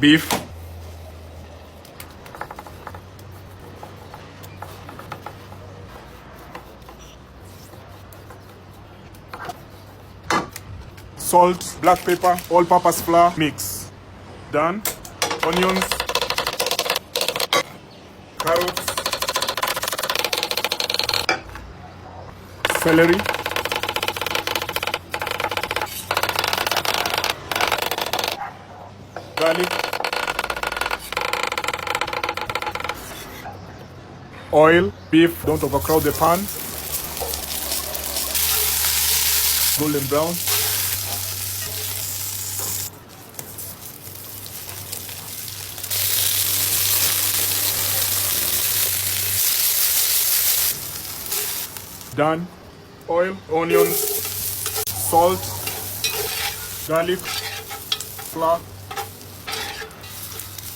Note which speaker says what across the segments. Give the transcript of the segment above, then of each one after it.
Speaker 1: beef, salt, black pepper, all-purpose flour, mix. Done. Onions, carrots, celery, garlic, oil, beef, don't overcrowd the pan, golden brown, done. Oil, onions, salt, garlic, flour,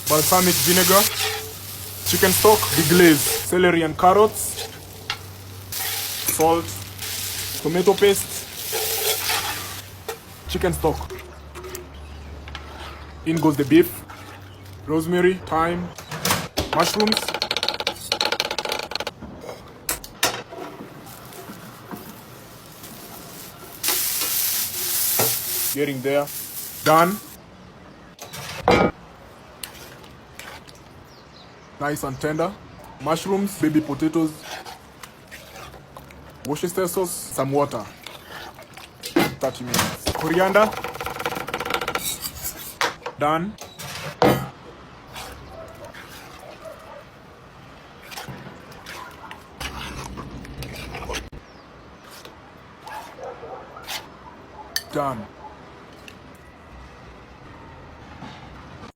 Speaker 1: balsamic vinegar, chicken stock, deglaze, celery and carrots, salt, tomato paste, chicken stock. In goes the beef, rosemary, thyme, mushrooms, getting there. Done. Nice and tender. Mushrooms, baby potatoes, Worcestershire sauce, some water. 30 minutes. Coriander. Done. Done.